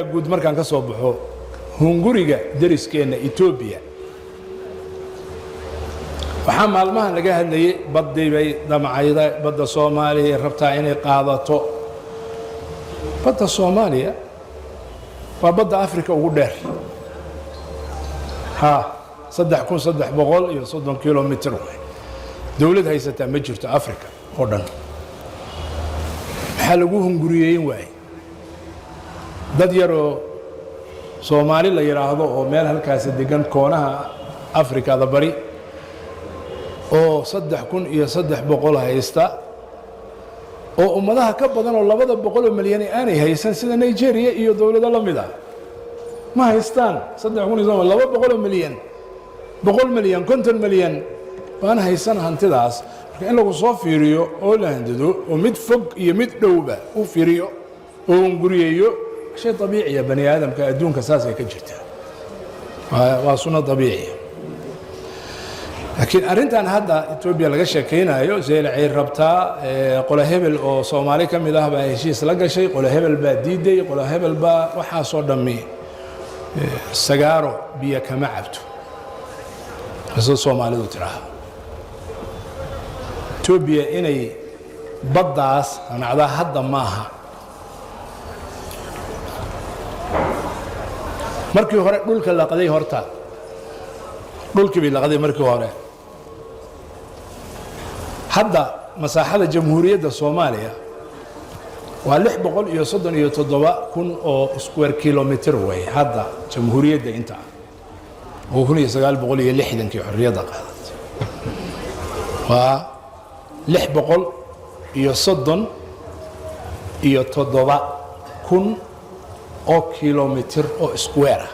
guud markaan ka soo baxo hunguriga dariskeena Ethiopia waxaa maalmahan laga hadlayay badii bay damacayda badda Soomaaliya rabtaa inay qaadato badda Soomaaliya waa badda Afrika ugu dheer 3330 kilomitir dawlad haysata ma jirto Afrika oo dhan waxa lagu hunguriyeyn waay dad yaroo Soomaali la yiraahdo oo meel halkaas degan koonaha Afrika da bari oo 3300 haysta oo ummadaha ka badan oo 200 milyan aanay haysan sida Nigeria iyo dawladda la mid ah ma haystaan 200 milyan 100 milyan 50 milyan baan haysan hantidaas marka in lagu soo fiiriyo oo la handado oo mid fog iyo mid dhowba u fiiriyo oo hunguriyeeyo شيء طبيعي يا بني آدم كأدون كساسة كجرتها وصنع طبيعي لكن أرنت عن هذا إثيوبيا لقى كينا يو زي العير ربطة قل هبل أو صومالي كم إذا بقى شيء لقى شيء قل هبل بديدي قل هبل با وحاصر دمي السجارة بيا كما عبته بس الصومالي دو تراها إثيوبيا إني بدعس أنا على هذا ماها markii hore dhulka la qaday horta dhulkii la qaday markii hore hadda masaaxada jamhuuriyadda Soomaaliya waa 637 oo square kilometer way hadda jamhuuriyadda inta oo 1960 xorriyada qaadatay waa 637 oo kilometer oo square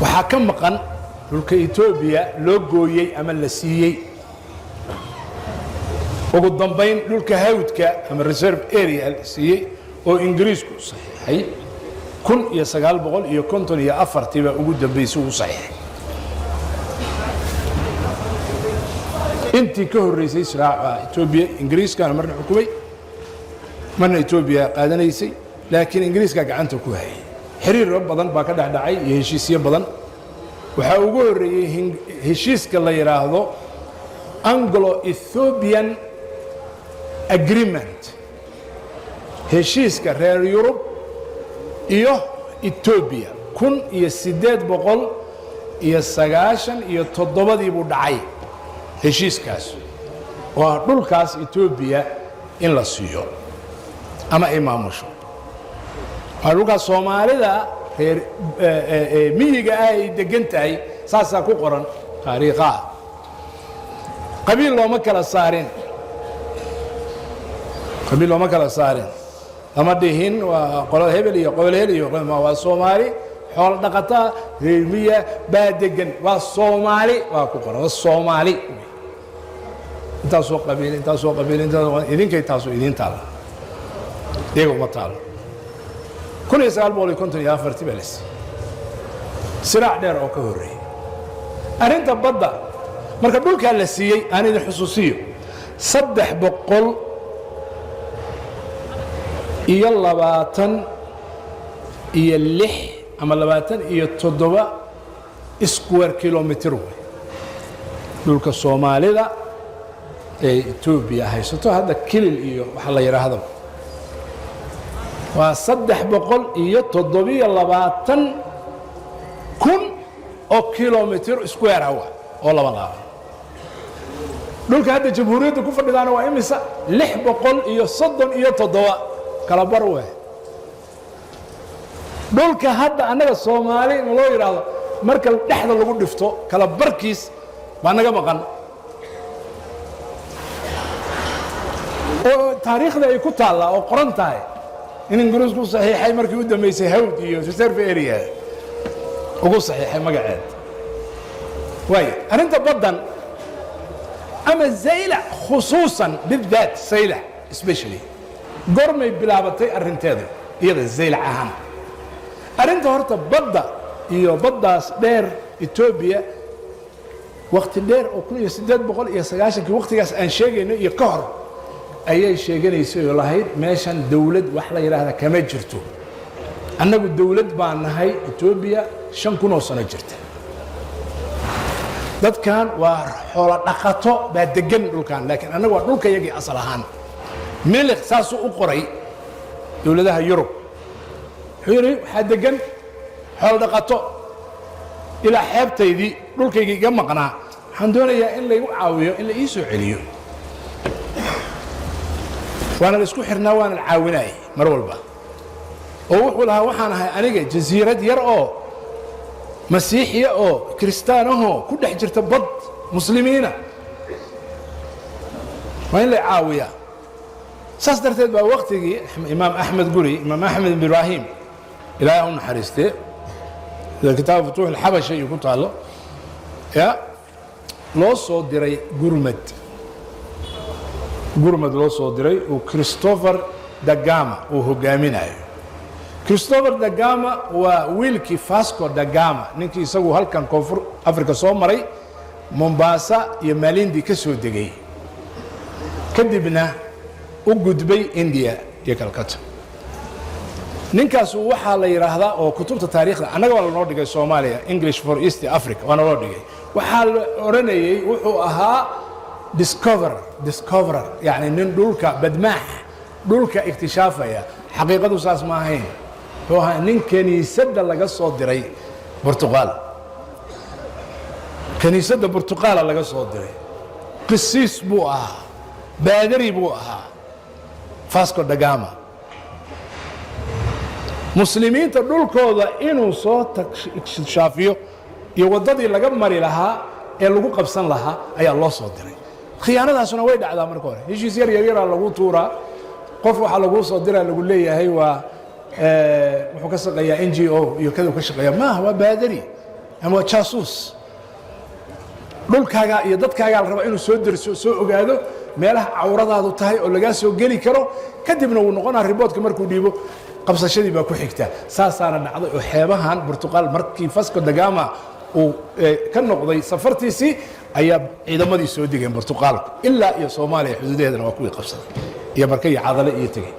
waxa ka maqan dhulka Ethiopia loo gooyay ama la siiyay ugu dambeyn dhulka hawdka ama reserve area la siiyay oo Ingiriisku saxiixay 1954 ba ugu dambeysay uu saxiixay intii ka horeysay siraaca Ethiopia Ingiriiska marna xukumay marna Ethiopia qaadanaysay laakiin Ingiriiska gacanta ku hayay xiriir badan baa ka dhaxdhacay iyo heshiisyo badan waxa ugu horeeyay heshiiska la yiraahdo Anglo-Ethiopian Agreement heshiiska reer Yurub iyo Ethiopia 1897 buu dhacay heshiiskaas waa dhulkaas Ethiopia in la siiyo ama imaamusho aluga Soomaalida reer miyiga ay degantahay saasa ku qoran taariikha qabiil looma kala saarin ama dhihin waa qolada hebel iyo ma waa Soomaali xoolo dhaqata reer miya baa degan waa Soomaali waa ku qoran Soomaali intaas oo qabiil idinkay taas oo idin taala iyagu ma taalo 1954 بلس صراع دير او كهوري arrinta badda marka dhulka la siiyay aan idin xusuusiyo 300 iyo 20 iyo 6 ama 20 iyo 7 square kilometer dhulka Soomaalida ee Ethiopia haysato hadda kilil iyo waxa la yiraahdo waa 327 kun oo kilometer square ah oo laba laab dhulka hadda jamhuuriyadda ku fadhidaana waa imisa 637 kala barwe dhulka hadda anaga Soomaali loo yiraahdo marka dhaxda lagu dhifto kala barkiis baa naga maqan oo taariikhda ay ku taala oo qoran tahay in Ingiriisku saxiixay markii uu dhameysay hawd iyo reserve area ugu saxiixay magaceed way arinta badan ama Zayla khusuusan بالذات Zayla especially gormay bilaabatay arinteeda iyada Zayla ahaan arinta horta badda iyo baddaas dheer Ethiopia waqti dheer oo 1890 waqtigaas aan sheegayno iyo ka hor ayay sheeganaysay oo lahayd meeshan dawlad wax la yiraahdo kama jirto annagu dawlad baan nahay Ethiopia 5,000 sano jirta dadkan waa xoolo dhaqato baa degan dhulkan laakiin annagu waa dhulka yagii asal ahaan milix saas u qoray dawladaha Yurub xiri waxa degan xoolo dhaqato ila xeebtaydii dhulkayga iga maqnaa waxaan doonayaa in la igu caawiyo in la ii soo celiyo waana isku xirnaa waana caawinay mar walba oo wuxuu lahaa waxaan ahay aniga jasiirad yar oo masiixiya oo kristaan ah oo ku dhex jirta bad muslimiina waa in la caawiyaa saas darteed baa waqtigii imaam Ahmed Guri imaam Ahmed Ibrahim ilaahay u naxariistay kitaab futuux al-Habasha iyo ku taalo ya loo soo diray gurmad loo soo diray oo Christopher da Gama oo hogaaminayo Christopher da Gama waa wiilkii Vasco da Gama ninkii isagu halkan koonfur Afrika soo maray Mombasa iyo Malindi ka soo degay kadibna u gudbay India iyo Calcutta ninkaas waxa la yiraahdaa oo kutubta taariikhda anaga waa loo dhigay Soomaaliya English for East Africa waa loo dhigay waxa la oranayay wuxuu ahaa discoverer yani nin dhulka badmaax dhulka iktishaafaya xaqiiqadu saas ma ahayn oo ahaa nin kaniisada laga soo diray Portugal kaniisada Portugal laga soo diray qisiis buu ahaa baadari buu ahaa Vasco da Gama muslimiinta dhulkooda inuu soo ikshaafiyo iyo wadadii laga mari lahaa ee lagu qabsan lahaa ayaa loo soo diray khiyaanadaasuna way dhacdaa marka hore heshiis yar lagu tuuraa qof waxa lagu soo diraa lagu leeyahay waa wuxuu ka shaqeeyaa NGO iyo kadib ka shaqeeyaa ma waa baadari ama jaasuus dhulkaaga iyo dadkaaga la raba inuu soo dirso soo ogaado meelaha cawradaadu tahay oo laga soo gali karo kadibna uu noqonaa riboodka markuu dhiibo qabsashadii baa ku xigta saasaana dhacday oo xeebahan Portugal markii Vasco da Gama uu ka noqday safartiisii ayaa ciidamadii soo digeen Portugal ilaa iyo Soomaaliya xuduudeedana waa kuwii qabsaday iyo markay cadale iyo tagay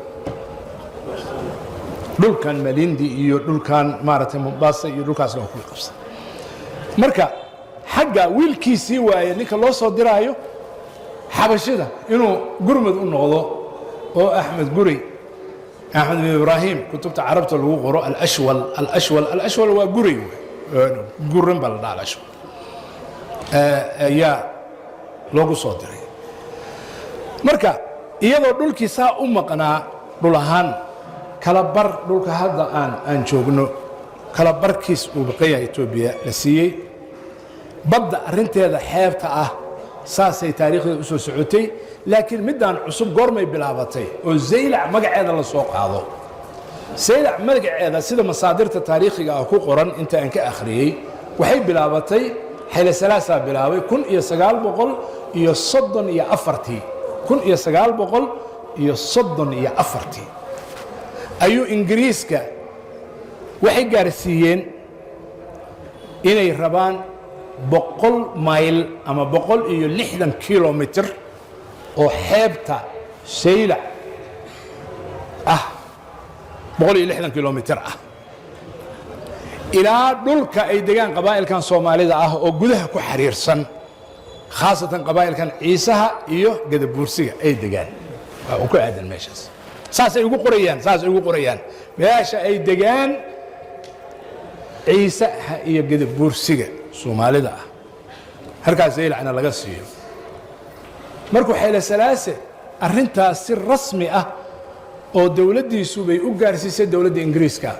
dhulkan Malindi iyo dhulkan maaragtay Mombasa iyo dhulkaasna waa kuwii qabsaday marka xagga wiilkiisii waaye ninka loo soo diraayo xabashida inuu gurmad u noqdo oo Ahmed Guri أحمد بن إبراهيم كتبت عربت الوقرة الأشول وقري قرن بلد على الأشول يا لوجو صدري مركا يلا دولك سا أمقنا دولهان كلابر دولك هذا أن شوفنو كلابر كيس وبقية إثيوبيا لسيء بدأ رنت هذا حياته ساسي تاريخ أسوس سعودي لكن مدان عصب قرمي بلابتي وزيلع مقعد للسوق هذا زيلع مقعد سيده مصادر تاريخيه او قران انت انك اخريي وحي بلابتي حيل ثلاثه بلاوي كن iyo 900 iyo 30 iyo 4 كن iyo 900 iyo 30 iyo 4 ayu ingiriiska waxay gaarsiiyeen inay rabaan 100 mayl ama 160 kilometer oo xeebta Saylac 160 kilometer ilaa dhulka ay degaan qabaa'ilkan Soomaalida oo gudaha ku xiriirsan khaasatan qabaa'ilkan Ciisaha iyo Gadabuursiga ay degaan oo ku aadan meeshaas saas ay ugu qorayaan meesha ay degaan Ciisaha iyo Gadabuursiga Soomaalida halkaas Saylacna laga siiyo markuu xeela salaase arintaas si rasmi ah oo dawladdiisu bay u gaarsiisay dawladda Ingiriiska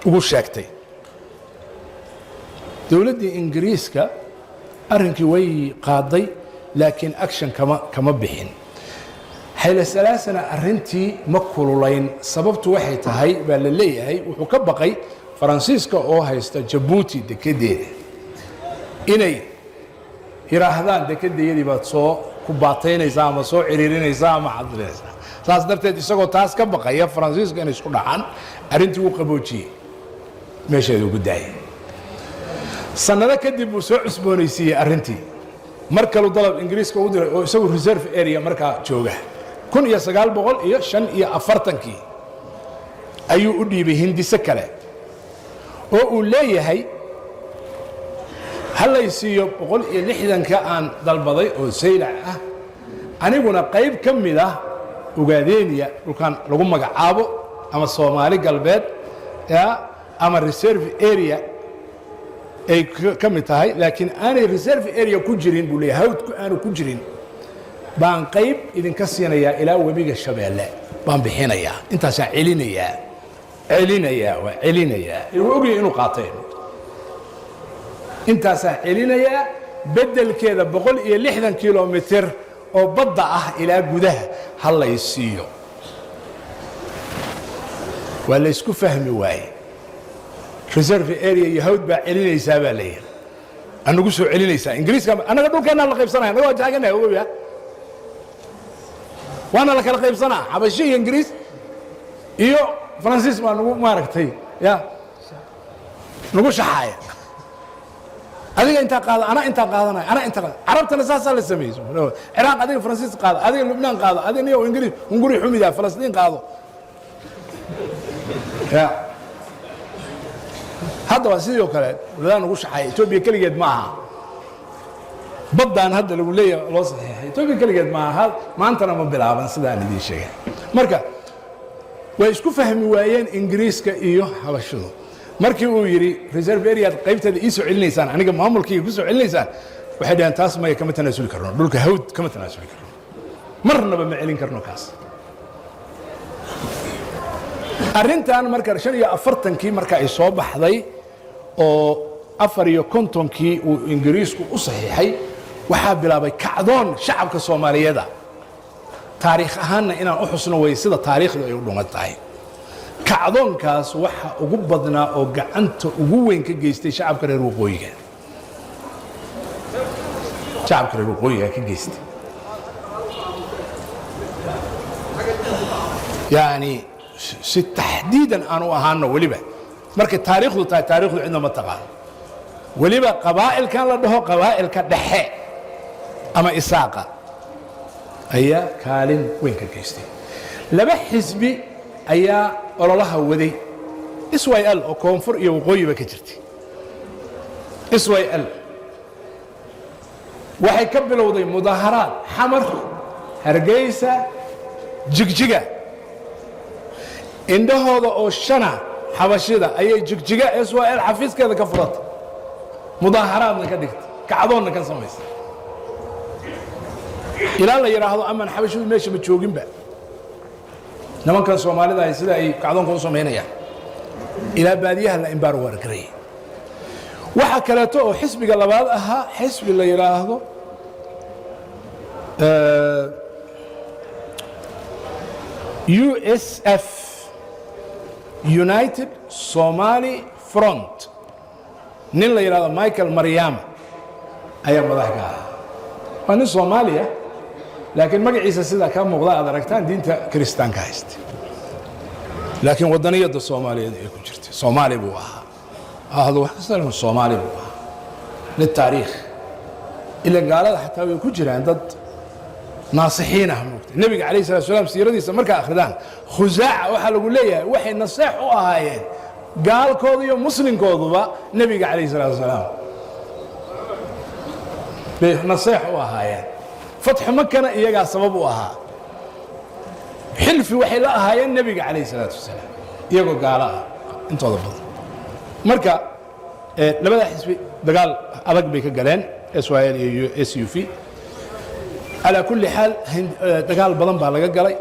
ugu sheegtay dawladda Ingiriiska arrinkii way qaaday laakiin action kama bixin xeela salaasana arrintii ma kululayn sababtu waxay tahay baa la leeyahay wuxuu ka baqay Faransiiska oo haysta Djibouti dekedeeda inay yiraahdaan dekedeedii baad soo ku baateynaysaa ama soo ciriirinaysaa ama cadleeysaa saas darteed isagoo taas ka baqaya Faransiiska inay isku dhacaan arrintii uu qaboojiyay meesheedu ugu daayay sanado kadib uu soo cusboonaysiiyay arrintii mar kale dalab Ingiriiska u diray oo isagu reserve area markaa jooga 1945 ayuu u dhiibay hindise kale oo uu leeyahay hallay siiyo 160ka aan dalbaday oo saylac ah aniguna qayb ka mid ah Ogaadeniya dhulkan lagu magacaabo ama Soomaali galbeed ama reserve area ay ka mid tahay laakiin aanay reserve area ku jirin buu leeyahay hawdku aanu ku jirin baan qayb idinka siinayaa ilaa webiga Shabeelle baan bixinayaa intaas celinayaa inuu ogeey inuu qaatay intaas celinayaa bedelkeeda 160 kilomitir oo badda ah ilaa gudaha hal la siiyo waa la isku fahmi waaye reserve area iyo hawd baa celinaysaa baa leeyahay anagu soo celinaysaa ingiriiska anaga dhulkeena la qaybsanaa anaga taaganahay ogow waana la kala qaybsanaa xabashi iyo ingiriis iyo faransiis baa nagu maaragtay nagu shaxaaya adiga inta qaada ana inta qaadanay ana inta arabtana saasa la sameeyo Iraq adiga faransiis qaada adiga Lebanon qaada adiga niyo ingiriis hunguri xumida Falastiin qaado hadda waa sidoo kale wadaan ugu shaxay Ethiopia kaligeed ma aha badan hadda lagu leeyahay loo saxiixay Ethiopia kaligeed ma aha maantana ma bilaaban sidaan idin sheegay marka way isku fahmi waayeen ingiriiska iyo habashidu markii uu yiri reserve area qaybteeda ii soo celinaysaan aniga maamulkii ku soo celinaysaan waxay dhahan taas ma kama tanaasuli karno dhulka hawd kama tanaasuli karno marnaba ma celin karno kaas arintan marka 45kii marka ay soo baxday oo 54kii uu ingiriisku u saxiixay waxa bilaabay kacdoon shacabka Soomaaliyeed taariikh ahaan inaan u xusno way sida taariikhdu ay u dhumatay kacdoonkaas waxa ugu badnaa oo gacanta ugu weyn ka geystay shacabka reer waqooyiga ka geystay يعني si taxdiidan aanu ahaano waliba markay taariikhdu cidna ma taqaan waliba qabaa'ilkan la dhaho qabaa'ilka dhexe ama isaaqa ayaa kaalin weyn ka geystay laba xisbi ayaa ololaha waday Israel oo koonfur iyo waqooyiba ka jirtay Israel waxay ka bilowday mudaharaad xamar Hargeysa jigjiga indhahooda oo shana xabashida ayay jigjiga Israel xafiiskeeda ka furatay mudaharaadna ka dhigtay kacdoonna ka samaysay ilaa la yiraahdo aman xabashidu meesha ma jooginba nimankan Soomaalida ay sida ay kacdoonka u sameynayaan ilaa baadiyaha la imbaar wargaray waxa kale oo xisbiga labaad ahaa xisbi la yiraahdo USF United Somali Front nin la yiraahdo Michael Maryam ayaa madaxda ah waa nin Soomaaliya laakiin magaciisa sida ka muuqda aad aragtaan diinta Kiristaanka haysta laakiin wadaniyada Soomaaliyeed ay ku jirtay Soomaali buu ahaa ahadu wax kasta Soomaali buu ahaa le taariikh ila gaalada xataa way ku jiraan dad naasixiin ah moogtay nabiga kaleey salaam siiradiisa marka akhridaan khuzaaca waxa lagu leeyahay waxay naseex u ahaayeen gaalkooda iyo muslimkooduba nabiga kaleey salaam bay naseex u ahaayeen فتح مكة إيجا سبب وها حلف وحي لها يا النبي عليه الصلاة والسلام إيجا قالها أنت ضبط مركا لما حسب دقال أبغى بيك قالين إسرائيل SUV على كل حال دقال بدن بالغ قالي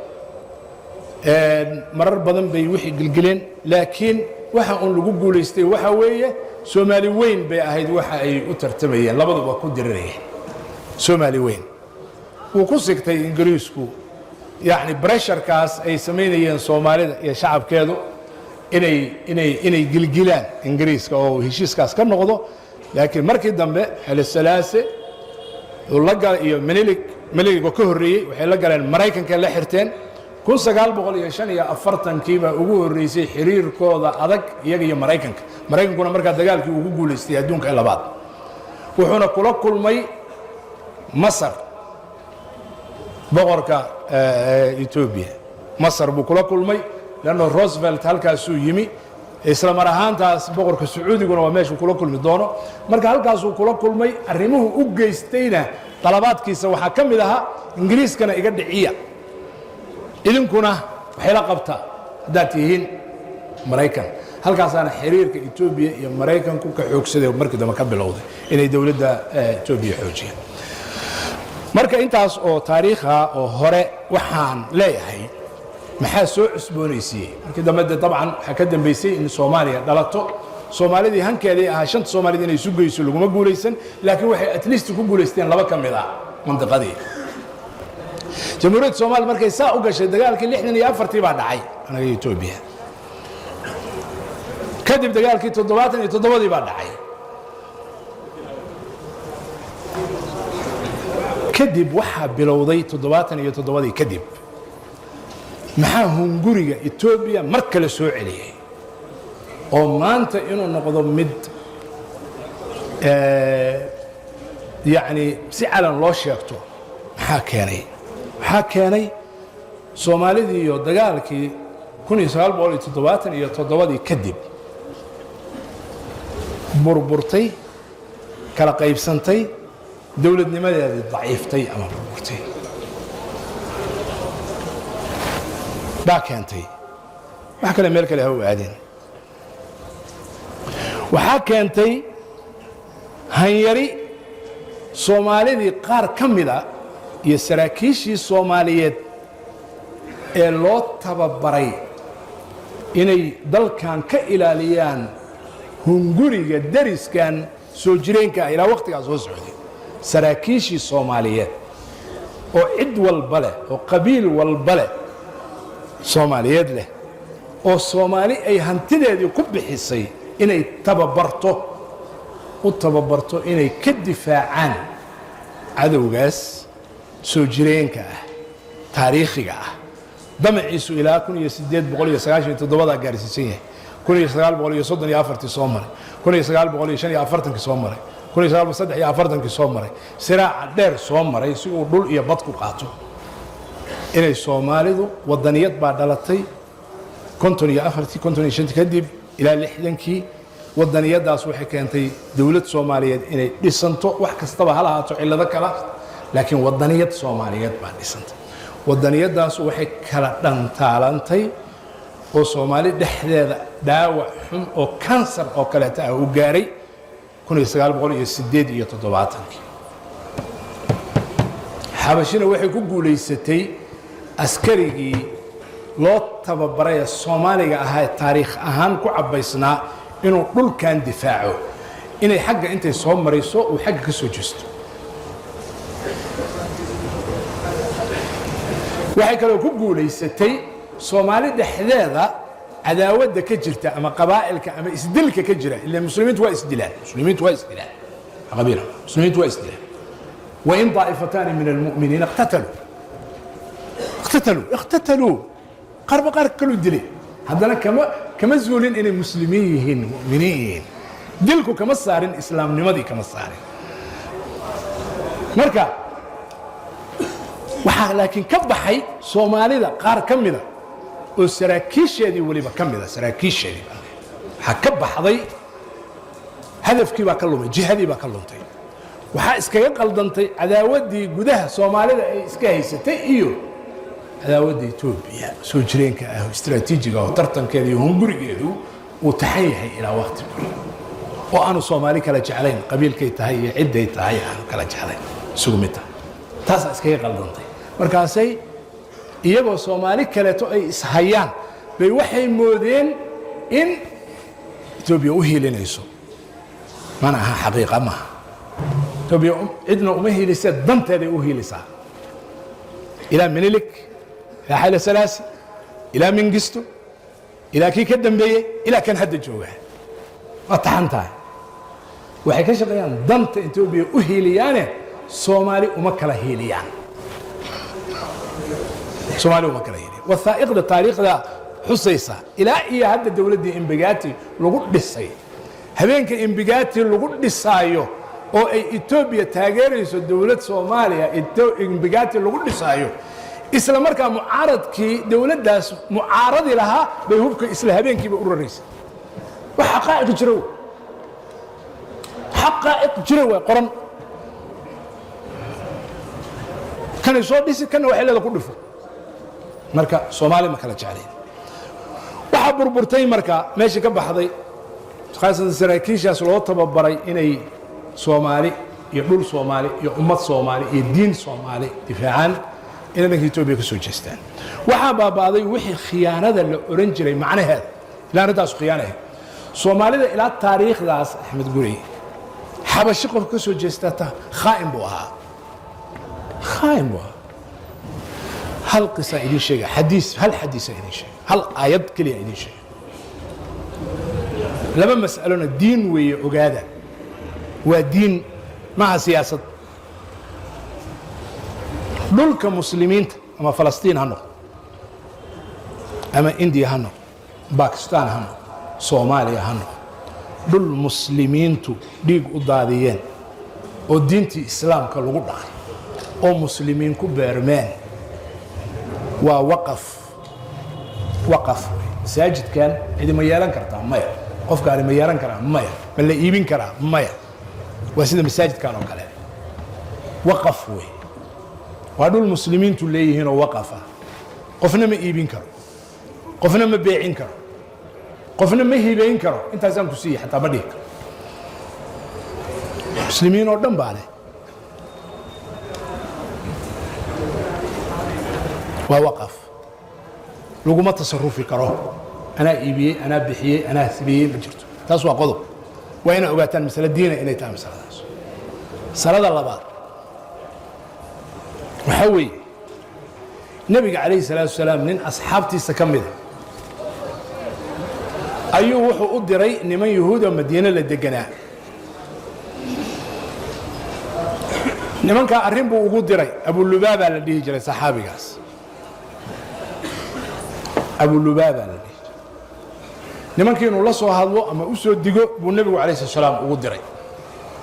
مرر بدن بيوحي قلقلين لكن waxa uu lagu guuleystay waxa weeye Soomaali weyn bay ahayd waxa ay u tartamayeen labadaba ku dirirayeen Soomaali weyn وكو سيكتay ingiriisku يعني بريشرkaas ay sameeyeen Soomaalida iyo shacabkeedu inay gilgilaan ingiriiska oo heshiiskaas ka noqdo laakiin markii dambe xil salaase laga iyo Menilik ka horeeyay waxay la galeen Mareykanka la xirteen 1945 baa ugu horeysay xiriirkooda adag iyaga iyo Mareykankuna marka dagaalkii ugu guuleystay adduunka labaad wuxuuna kula kulmay Masar boqorka Ethiopia Masar buu kula kulmay لأنه روزفلت halkaasuu yimi isla mar ahaantaas boqorka Sacuudiguna waa meesha kula kulmi doono marka halkaasuu kula kulmay arrimuhu u geystayna talabaadkiisa waxa kamid aha Ingiriiskana iga dhiciya idinkuna waxay la qabtaa hadaad tihiin Mareykan halkaasana xiriirka Ethiopia iyo Mareykanku ka xoogsaday markii dambe ka bilowday inay dawladda Ethiopia xoojiyaan marka intaas oo taariikha oo hore waxaan leeyahay maxaa soo cusboonaysiiyay markii dambe dabcan waxa ka dambeysay in Soomaaliya dhalato Soomaalidii hankeedii ah shanta Soomaalida inay isu geyso laguma guuleysan laakiin waxay at least ku guuleysteen laba kamid ah mantiqadii Jamhuuriyadda Soomaaliya markay saa u gashay dagaalkii 64 baa dhacay anaga Ethiopia kadib dagaalkii 77 baa dhacay kadib waxa bilowday 77 kadib maxaa hunguriga Ethiopia mar kale soo celiyay oo maanta inuu noqdo mid yani si calan loo sheegto maxaa keenay Soomaalidii iyo dagaalkii 1977 kadib burburtay kala qaybsantay dawladnimadeedii daciiftay ama burburtay baa keentay wax kale meel kale ha u aadeen waxaa keentay hanyari Soomaalidii qaar ka mida iyo saraakiishii Soomaaliyeed ee loo tababaray inay dalkan ka ilaaliyaan hunguriga dariskan soo jireenka ilaa waqtigaas soo socday saraakiishii Soomaaliyeed oo cid walba leh oo qabiil walba leh Soomaaliyeed leh oo Soomaali ay hantideedii ku bixisay inay tababarto inay ka difaacaan cadawgaas soo jireenka ah taariikhiga ah damaciisu ilaa 1897 gaarsiisan yahay 1934 soo maray 1945 soo maray 1943 soo maray siraaca dheer soo maray si uu dhul iyo bad ku qaato inay Soomaalidu wadaniyad baa dhalatay 54 kadib ilaa 60kii wadaniyadaas waxay keentay dawlad Soomaaliyeed inay dhisanto wax kastaba hal ahaato cilado kala laakiin wadaniyad Soomaaliyeed baa dhisantay wadaniyadaas waxay kala dhantaalantay oo Soomaali dhexdeeda dhaawac xun oo kansar oo kale taa u gaaray 1978 xabashina waxay ku guuleysatay askarigii loo tababaray Soomaaliga ahaa taariikh ahaan ku cabaysnaa inuu dhulkan difaaco inay xagga intay soo marayso oo xagga ka soo jeesto waxay kale ku guuleysatay Soomaali dhexdeeda عداوة كجرت أما قبائل أما إسدل كجرة إلا المسلمين توا إسدلال قبيلة مسلمين توا إسدلال وإن طائفتان من المؤمنين اقتتلوا قرب كلوا الدلي هذا كما زولين إن المسلمين مؤمنين دلكو كما صارين إسلام نمضي كما صارين مركا لكن كبحي صومالي ذا قار كمذا وسراكيشيدي وليبا كميدا سراكيشيدي حكبخدي هدفكي با كلومay jihadii ba kalluntay waxa iskaga qaldantay cadaawadii gudaha Soomaalida ay iska haysatay iyo cadaawadii Itoobiya soo jireenka ah istiraatiijiga oo tartankeeda iyo hungurigeedu uu taxay yahay ilaa waqti oo aanu Soomaali kala jeclayn qabiilkay tahay iyo ciiday tahay aanu kala jeclayn isugu mid taas iskaga qaldantay markaasay iyagoo Soomaali kale to ay ishayaan bay waxay moodeen in Itoobiya u heelinayso mana aha xaqiiqo ma Itoobiya idna uma heelisa danteeda u heelisa ila Menelik ila Haile Selassie ila Mengistu ila kii ka dambeeyay ila kan hadda jooga wataxanta waxay ka shaqeeyaan danta Itoobiya u heeliyaan Soomaali uma kala heeliyaan Soomaali uma kala heeliyaan wathaa'iqda taariikhda xusaysa ilaa iyo hadda dawladda Imbagati lagu dhisay habeenka Imbagati lagu dhisaayo oo ay Itoobiya taageerayso dawlad Soomaaliya Imbagati lagu dhisaayo isla markaa mucaaradkii dowladdaas mucaaradi lahaa bay hubka isla habeenkiiba u raraysay wax xaqaa'iq jiro xaqaa'iq jiro waa qoran kanay soo dhisi kana waxay leeda ku dhifo marka Soomaali ma kala jeclayn waxa burburtay marka meeshii ka baxday khaasan saraakiishaas loo tababaray inay Soomaali iyo dhul Soomaali iyo ummad Soomaali iyo diin Soomaali difaacaan inay Itoobiya ka soo jeestaan waxa baabaaday wixii khiyaanada la oran jiray macnaheeda ilaa intaas khiyaanahay Soomaalida ilaa taariikhdaas Axmed Gurey xabashi qof ka soo jeestata khaa'im buu ahaa خايم هل قصة إلي شيء حديث هل حديث إلي شيء هل آيات كلية إلي شيء لما مسألنا الدين وعقادة ودين مع سياسة دول كمسلمين أما فلسطين هنو أما إنديا هنو باكستان هنو صوماليا هنو دول مسلمين تو ديق قضاديين ودين تي إسلام كالوغو داخل oo muslimiin ku beermeen waa waqaf masaajidkan idima yeelan kartaa maya qofkaani ma yeelan karaa maya ma la iibin karaa maya waa sida masaajidkan oo kale waqaf wey waa dhul muslimiintu leeyihiin oo waqafa qofna ma iibin karo qofna ma beecin karo qofna ma hiibayn karo intaasaan ku siiyay xataa ma dhihi karo muslimiin oo dhan baa leh ووقف لقوم تصرفي كره أنا إيبي أنا بحيي أنا سبيي بجرته تسوى قضب وين أوقاتن مثل الدين إني تعمل سلاد الله بعض وحوي النبي عليه الصلاة والسلام من أصحابتي استكمل أيوه وحو أدري إن من يهود ومدينة للدجناء نمن كان أرنبو وجود دري أبو اللبابة الذي جرى صحابي قاس أبو اللبابة الذي نمن كانوا الله سبحانه الله أما أسود دقو والنبي عليه الصلاة والسلام وجود دري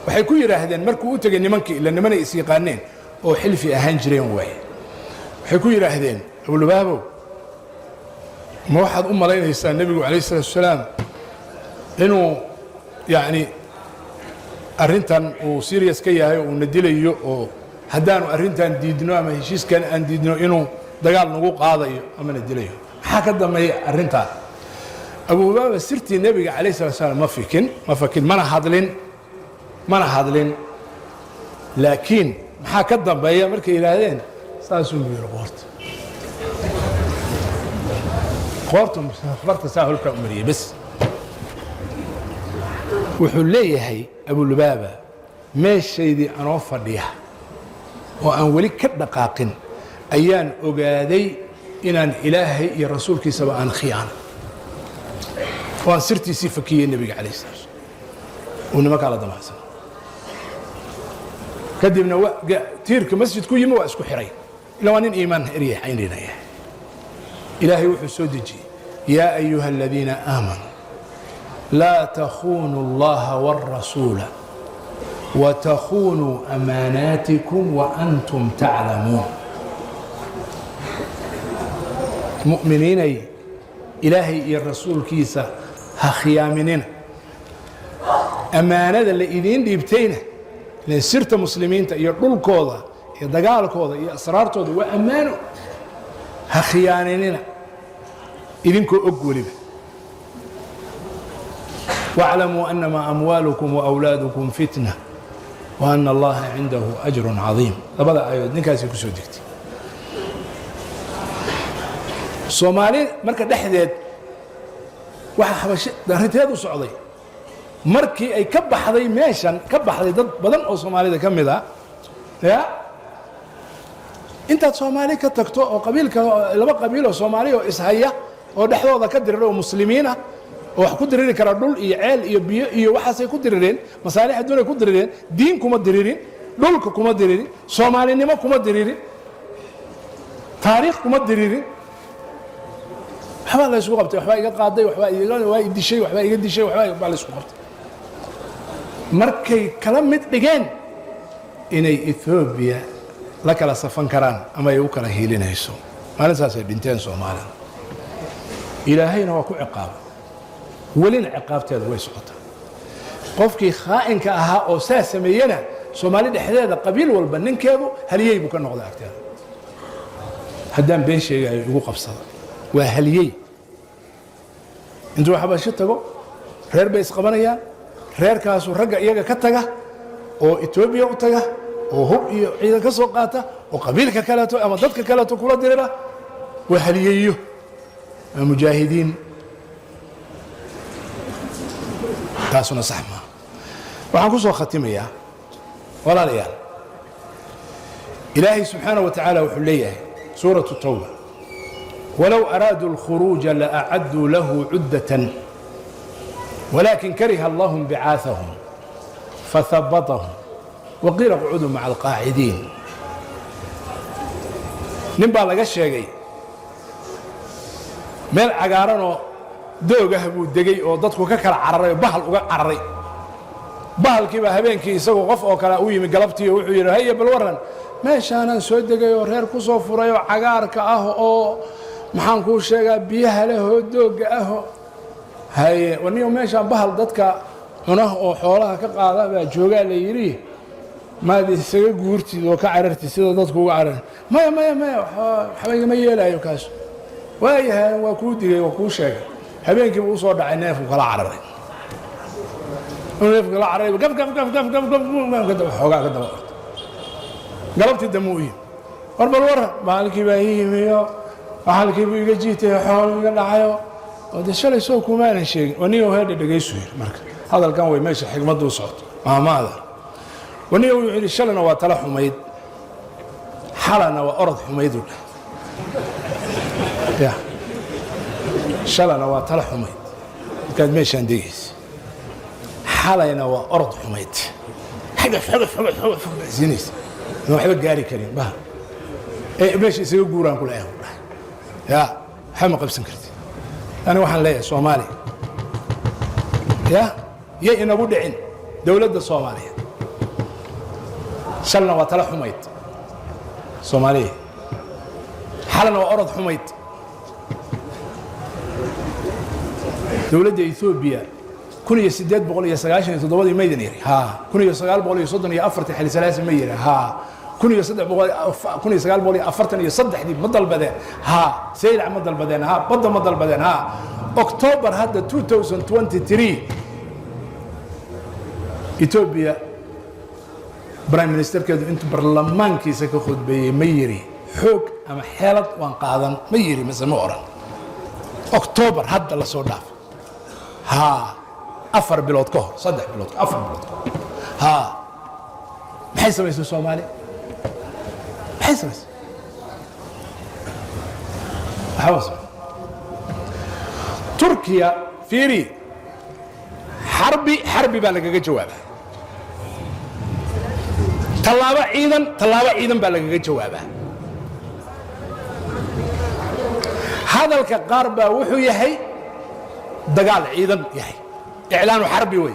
وحيكون يراهدين مركو أتجا نمن كي لأن من يسيقانين أو حلفي أهنجرين وعي وحيكون يراهدين أبو اللبابة ما واحد الله يسأل النبي عليه الصلاة والسلام إنه يعني arrintan uu serious ka yahay oo nadilayo oo hadaan arrintan diidno ama heshiiskan aan diidno inuu dagaal nagu qaadayo ama nadilayo waxa ka dambeeyay arrintan Abu Bakr sirti nabiga kaleey salaam ma fakin mana hadlin laakiin waxa ka dambeeyay markay ilaahdeen saasuu yiri qoorto farta saahulka umriye bas wuxuu leeyahay Abu Lubaba meeshaydii anoo fadhiya oo aan wali ka dhaqaaqin ayaan ogaaday inaan Ilaahay iyo rasuulkiisaba aan khiyaano waan sirtiisii fakiyay nabiga kaleey salaam oo nima kala damacsan kadibna tiirka masjidku yimi waa isku xiray ilaa nin iimaan eriya ayneenaya Ilaahay wuxuu soo dejiyay yaa ayuha alladina aamanu لا تخونوا الله والرسول وتخونوا أماناتكم وأنتم تعلمون مؤمنين إلهي الرسول كيسا هخيامنين أمانة اللي إذين ديبتين لأن سرت مسلمين يقول كوضا يدقال كوضا يأسرار كوضا وأمانوا هخيانين إذين كو أقولي واعلموا أنما أموالكم وأولادكم فتنة وأن الله عنده أجر عظيم لبدا أيود نكاسي كسو ديكتي سومالي مركا دحديد waxa xabasho darinteedu socday markii ay ka baxday meeshan ka baxday dad badan oo Soomaalida kamid ah ya inta Soomaali ka tagto oo qabiilka laba qabiil oo Soomaali oo ishaya oo dhaxdooda ka dirireen oo muslimiin ah oo wax ku diriri kara dhul iyo ceel iyo biyo iyo waxaasay ku dirireen masaalix adduunka ku dirireen diin kuma diririn dhulka kuma diririn Soomaalinimo kuma diririn taariikh kuma diririn waxba la isku qabtay waxba iga qaaday waxba iga dishay waxba iga dishay waxba la isku qabtay markay kala mid dhigeen inay Ethiopia la kala safan karaan ama ay u kala hiilinayso maalintaasay dhinteen Soomaalida ilaahayna waa ku ciqaaba welina ciqaabteeda way socotaa qofkii khaa'inka ahaa oo saa sameeyana Soomaali dhexdeeda qabiil walba ninkeedu haliyay buu ka noqday agteeda haddaan been sheegayo ugu qabsada waa haliyay intuu xabasho tago reer bay isqabanayaan reerkaasu ragga iyaga ka taga oo Itoobiya u taga oo hub iyo ciidan ka soo qaata oo qabiilka kaleeto ama dadka kaleeto kula dirira waa haliyeeyo mujaahidiin taasuna sax ma waxaan ku soo khatimayaa walaalayaal ilaahay subxaanahu wa tacaala wuxuu leeyahay suuratu tawba ولو أرادوا الخروج لأعدوا له عدة ولكن كره الله بعاثهم فثبطهم وقيل اقعدوا مع القاعدين نبا لغا شيغي meel cagaaran oo doog ah buu degay oo dadku ka kala cararay bahal uga cararay bahalkiiba habeenkii isagoo qof oo kale u yimi galabtii wuxuu yiri hay bal waran meeshaanan soo degay oo reer ku soo furay oo cagaarka ah oo maxaan ku sheegaa biyaha leh oo dooga ah hay waniyo meeshaan bahal dadka cunaha oo xoolaha ka qaada baa joogaa la yiri maadi isaga guurtid oo ka carartid sida dadku uga carar maya waxba ma yeelayo kaas waayahay waa ku digay waa ku sheegay habeenkii uu soo dhacay neefku kala cararay neefku kala cararay gaf xoogaa ka daba galabtii damuuyi warbal war maalikii baa yimiyo halkii buu iga jiitay xoolo iga dhacayo oo de shalay soo kumaanan sheegin waniyo heedha dhageysu yiri marka hadalkan way meesha xigmadu u socoto maamaada waniyo uu yiri shalayna waa tala xumayd xalana waa orod xumayd u يا شلنا وطلع حميد كان ماشي نديس حالنا وأرض حميد حقف زينيس إنه حبك جاري كريم بها إيه ماشي يسوي جوران كل أيام يا حمق بسنكرتي أنا واحد ليه صومالي يا إن أبو دعين دولة الصومالية شلنا وطلع حميد صومالية حالنا وأرض حميد دولة إثيوبيا كل يسدد بقول يسقاشن تضوّد ميدان يري ها كل يسقال بقول يصدّن يأفرت حل سلاسل ميري ها كل يصدق بقول كل يسقال بقول أفرتني يصدق دي مضل بدن ها سيل عم مضل بدن ها بدل مضل بدن ها أكتوبر هذا 2023 إثيوبيا برايم مينستر كده أنت برلمان كيسك خد بميري حوك أما حالة وانقاذن ميري مثل مورا أكتوبر هذا اللي صار ها أفر بلاد كهر صدق بلاد أفر بلاد كهر ها بحيث ما يسوي الصومالي بحيث بس حوصل تركيا فيري حربي بالك جوابها طلابة عيدا بالك جوابها هذا الكقاربة وحو يحي دقال عيدا يحي إعلان حربي وي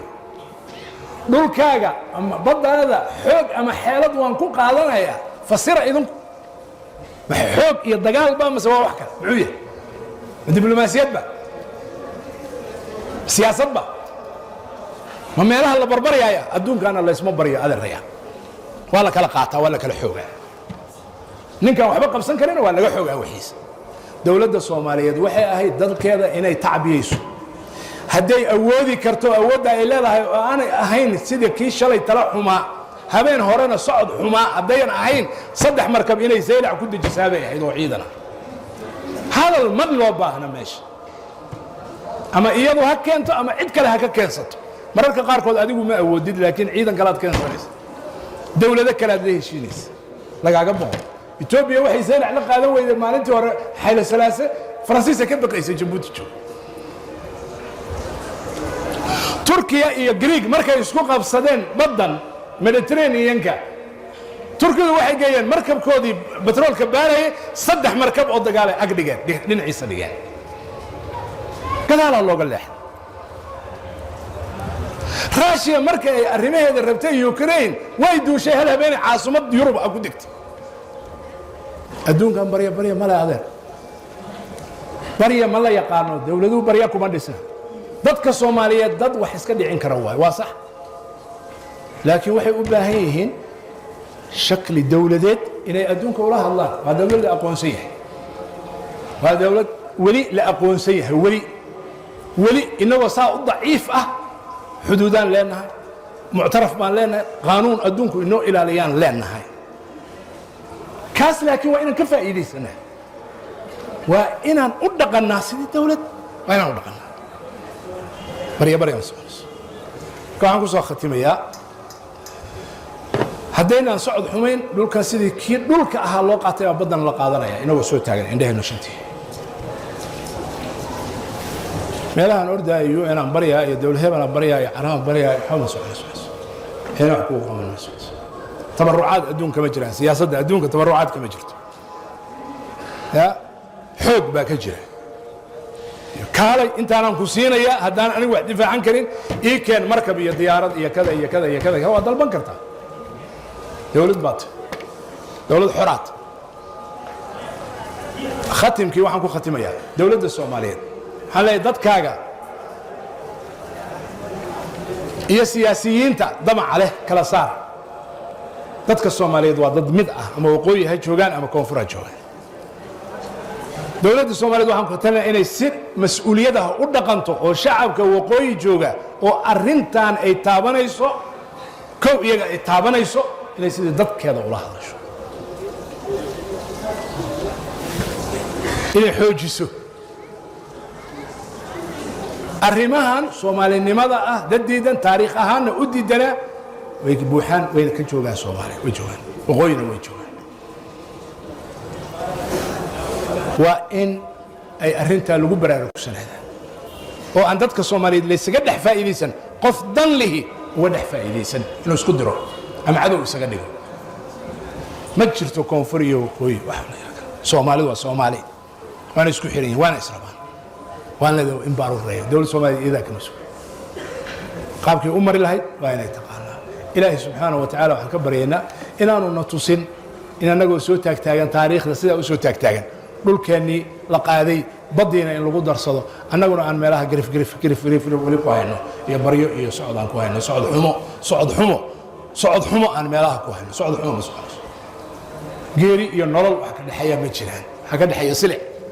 دول كاغا أما بضا هذا حوق أما حيلد وانكو قادنا يا فصير إذن حوق يا دقال با ما سوا وحكا معوية دبلوماسيات با سياسة با ما ميلها اللي بربريا يا أدون كان الله اسمه بريا هذا الريا ولا كلا قاطع ولا كلا حوقا نينكا وحبا قبسن كرين ولا حوقا وحيس دولة الصومالية وحي أهي دل كذا إني تعبيسو هدي أودي كرتو أودي إلا ده أنا أهين سيدي كيش شلي طلع حما هبين هورنا صعد حما أبدين أهين صدح مركب إني زيلع كل جسابي يحيدوا عيدنا هذا المطلوب هنا ماشي أما إيادو هكا أنت أما عيد كلا هكا كنسط مرات قاركود أديكو ما أودي لكن عيدا كلات كنسط دولة ذا كلات ليه شينيس لقى قبضهم إثيوبيا وحي زيلع لقى ذو إذا ما أنت ورا حيل السلاسة فرنسيسا كبك إيسا جنبوتي تشوف تركيا iyo Greek markay isku qabsadeen badan Mediterranean-ka Turkiga waxay geeyeen markabkoodii petrolka baarayay saddex markab oo dagaal ay agdhigeen dhinaciisa dhigeen kadaala looga leex Russia markay arrimaheeda rabtay Ukraine way duushay hal habeen caasimad Yurub ku digtay أدون كان بريا ما لا هذا بريا ما لا يقانو دولدو بريا كمان دسنا ضد كصومالية ضد وحس كدي عين كرواي واصح لكن وحي أباهيهن شكل الدولة ديت إني أدون كولها الله هذا دولة لأقوانسية هذا دولة ولي لأقوانسية ولي إنه وساء ضعيف حدودان لأنها معترف بان لأنها قانون أدونكو إنه إلى ليان لأنها كاس لكن وإن كفى إيدي سنة وإن أدق الناس دي الدولة وإن أدق الناس بريا مسؤولس كان كوسا ختمية هدينا نصعد حمين دول كان سيدي كي دول كأها لوقاتي بدنا لقادنا يعني إنه وسوي تاجر عنده نشنتي meelaha aan ordaayo inaan bariyaa iyo dawlad hebel aan bariyaa iyo carab bariyaa xawla socodsiis هنا حقوق من الناس تبرعات أدون كما جرى سياسة أدون كتبرعات كما جرت يا حق باكجرة كالي أنت أنا كوسينا يا هدان أنا واحد دفاع عن كريم إيه كان مركب يا ديارات يا كذا يا كذا يا كذا هو هذا البنكرتا دولة بات دولة حرات ختم كي واحد كو ختم يا دولة الصومالية هلا ضد كاجا iyo siyaasiyiinta damac leh kala saar dadka Soomaaliyeed waa dad mid ah ama waqooyi ha joogan ama koonfur ha joogan dawladda Soomaaliyeed waxaan ku talinayaa inay si mas'uuliyadaha u dhaqanto oo shacabka waqooyi jooga oo arintan ay taabanayso kow iyaga ay taabanayso inay sidii dadkeeda ula hadasho inay xoojiso arrimahan Soomaalinimada dadiidan taariikh ahaan u diidana way buuxaan way ka joogaan Soomaaliya way joogaan waqooyina way joogaan waa in ay arinta lagu baraarugsanaadaa oo aan dadka Soomaaliyeed laysaga dhex faa'iideysan qof dan lihi uga dhex faa'iideysan inuu isku diro ama cadow isaga dhigo ma jirto koonfur iyo waqooyi wax la yiraahdo Soomaalidu waa Soomaali waana isku xiran yihiin waana israbaan وأنا ذو إمبارو الرئيس دولة الصومالية إذا كنسوا قابك أمر الله وأنا يتقانا إلهي سبحانه وتعالى وحكبرينا إن أنا نتصل إن نقول سو تاجن تاريخ لسه سو تاجن دول كأني لقاذي بدينا إن القدر صدق أنا نقول عن ملاها قرف ولي كوهنا يا بريء يا صعد عن كوهنا صعد حمو عن ملاها كوهنا صعد حمو مسؤول جيري ينور حكد حياة بتشران حكد حياة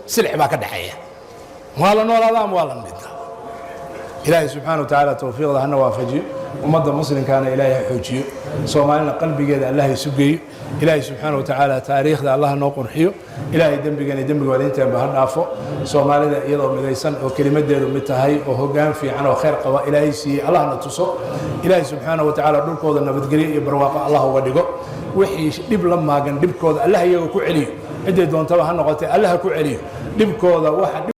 سلع ما كد حياة ولا نور هذا ولا نبدا إلهي سبحانه وتعالى توفيق له أنه وافجي ومضى مسلم كان إلهي حجي صومالنا قلبي قد الله يسقي إلهي سبحانه وتعالى تاريخ ذا الله نوقن حيو إلهي دنبي ولينت بهر نافو صومالنا يضرب مديسن وكلمة ديرو متهاي وهو قام في عنه خير قوا إلهي سي الله نتصو إلهي سبحانه وتعالى دول كود النبتقري يبرواق الله ودقو وحي دب لما قن دب كود الله يكو عليه عدي دون تبع هالنقطة الله يكو عليه دب كود واحد